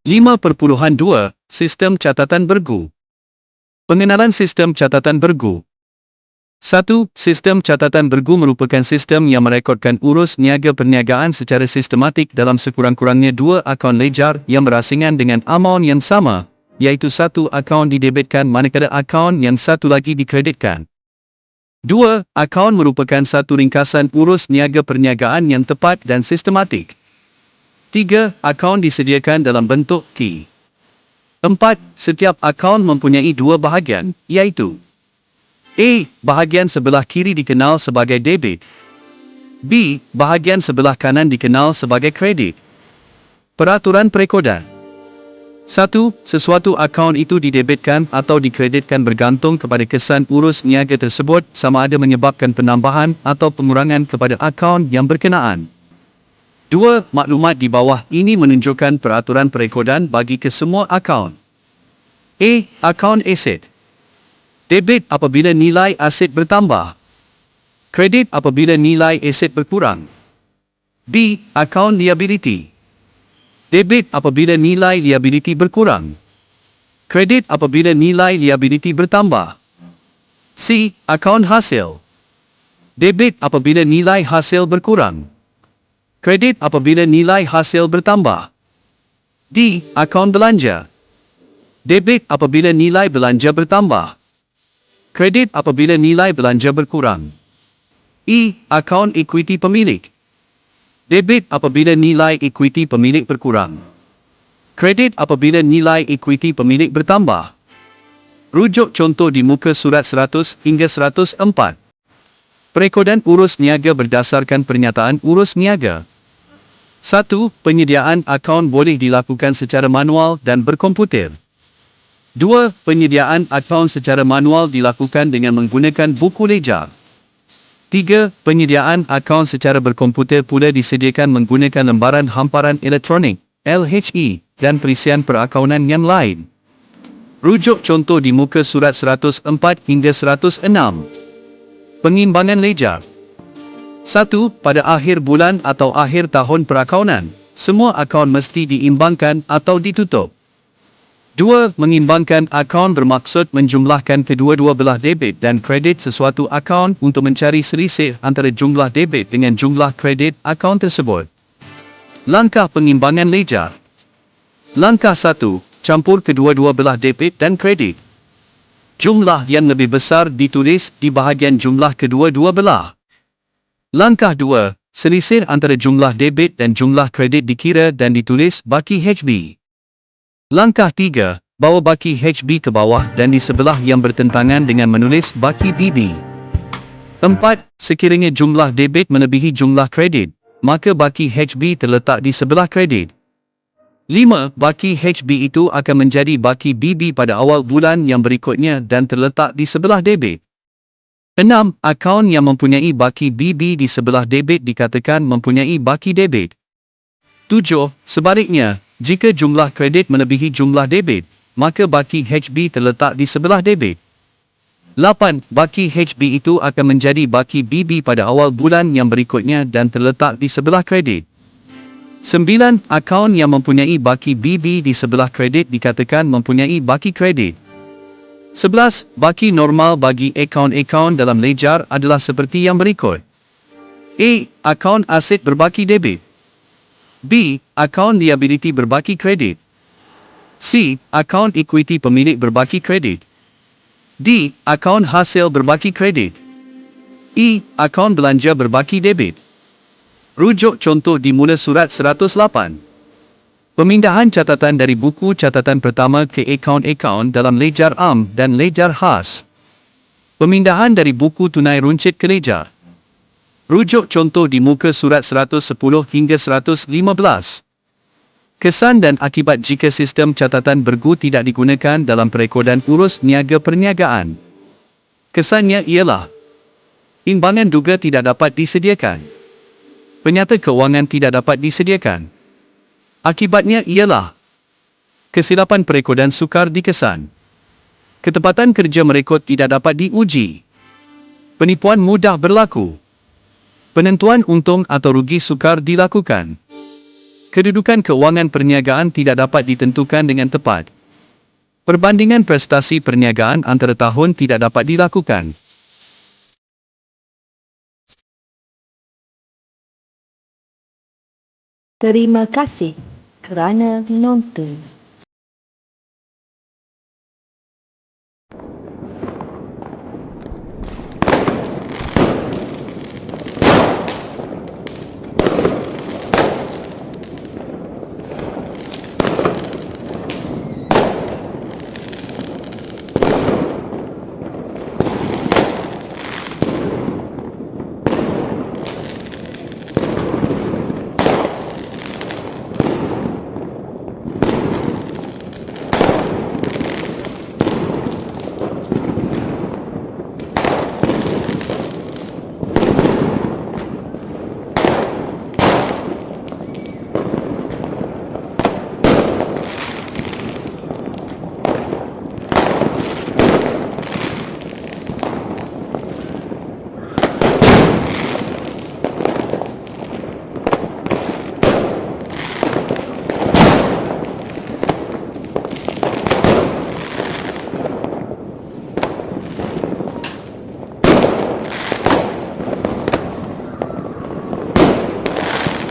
5.2 Sistem Catatan Bergu. Pengenalan sistem catatan bergu. 1. Sistem catatan bergu merupakan sistem yang merekodkan urus niaga perniagaan secara sistematik dalam sekurang-kurangnya 2 akaun ledger yang berasingan dengan amaun yang sama, iaitu satu akaun didebitkan manakala akaun yang satu lagi dikreditkan. 2. Akaun merupakan satu ringkasan urus niaga perniagaan yang tepat dan sistematik. 3. Akaun disediakan dalam bentuk T. 4. Setiap akaun mempunyai 2 bahagian, iaitu A. Bahagian sebelah kiri dikenal sebagai debit. B. Bahagian sebelah kanan dikenal sebagai kredit. Peraturan perekodan. 1. Sesuatu akaun itu didebitkan atau dikreditkan bergantung kepada kesan urus niaga tersebut sama ada menyebabkan penambahan atau pengurangan kepada akaun yang berkenaan. 2. Maklumat di bawah ini menunjukkan peraturan perekodan bagi kesemua akaun. A. Akaun aset. Debit apabila nilai aset bertambah. Kredit apabila nilai aset berkurang. B. Akaun liability. Debit apabila nilai liability berkurang. Kredit apabila nilai liability bertambah. C. Akaun hasil. Debit apabila nilai hasil berkurang. Kredit apabila nilai hasil bertambah. D. Akaun belanja. Debit apabila nilai belanja bertambah. Kredit apabila nilai belanja berkurang. E. Akaun equity pemilik. Debit apabila nilai equity pemilik berkurang. Kredit apabila nilai equity pemilik bertambah. Rujuk contoh di muka surat 100 hingga 104. Perekodan urus niaga berdasarkan pernyataan urus niaga. 1. Penyediaan akaun boleh dilakukan secara manual dan berkomputer. 2. Penyediaan akaun secara manual dilakukan dengan menggunakan buku ledger. 3. Penyediaan akaun secara berkomputer pula disediakan menggunakan lembaran hamparan elektronik, LHE, dan perisian perakaunan yang lain. Rujuk contoh di muka surat 104 hingga 106. Pengimbangan ledger. 1. Pada akhir bulan atau akhir tahun perakaunan, semua akaun mesti diimbangkan atau ditutup. 2. Mengimbangkan akaun bermaksud menjumlahkan kedua-dua belah debit dan kredit sesuatu akaun untuk mencari selisih antara jumlah debit dengan jumlah kredit akaun tersebut. Langkah pengimbangan ledger. Langkah 1. Campur kedua-dua belah debit dan kredit. Jumlah yang lebih besar ditulis di bahagian jumlah kedua-dua belah. Langkah 2. Selisih antara jumlah debit dan jumlah kredit dikira dan ditulis baki HB. Langkah 3. Bawa baki HB ke bawah dan di sebelah yang bertentangan dengan menulis baki BB. 4. Sekiranya jumlah debit melebihi jumlah kredit, maka baki HB terletak di sebelah kredit. 5. Baki HB itu akan menjadi baki BB pada awal bulan yang berikutnya dan terletak di sebelah debit. 6. Akaun yang mempunyai baki BB di sebelah debit dikatakan mempunyai baki debit. 7. Sebaliknya, jika jumlah kredit melebihi jumlah debit, maka baki HB terletak di sebelah debit. 8. Baki HB itu akan menjadi baki BB pada awal bulan yang berikutnya dan terletak di sebelah kredit. 9. Akaun yang mempunyai baki BB di sebelah kredit dikatakan mempunyai baki kredit. 11. Baki normal bagi akaun-akaun dalam ledger adalah seperti yang berikut. A. Akaun aset berbaki debit. B. Akaun liability berbaki kredit. C. Akaun equity pemilik berbaki kredit. D. Akaun hasil berbaki kredit. E. Akaun belanja berbaki debit. Rujuk contoh di mula surat 108. Pemindahan catatan dari buku catatan pertama ke akaun-akaun dalam ledger am dan ledger khas. Pemindahan dari buku tunai runcit ke ledger. Rujuk contoh di muka surat 110 hingga 115. Kesan dan akibat jika sistem catatan bergu tidak digunakan dalam perekodan urus niaga perniagaan. Kesannya ialah imbangan duga tidak dapat disediakan. Penyata kewangan tidak dapat disediakan. Akibatnya ialah kesilapan perekodan sukar dikesan. Ketepatan kerja merekod tidak dapat diuji. Penipuan mudah berlaku. Penentuan untung atau rugi sukar dilakukan. Kedudukan keuangan perniagaan tidak dapat ditentukan dengan tepat. Perbandingan prestasi perniagaan antara tahun tidak dapat dilakukan. Terima kasih kerana menonton.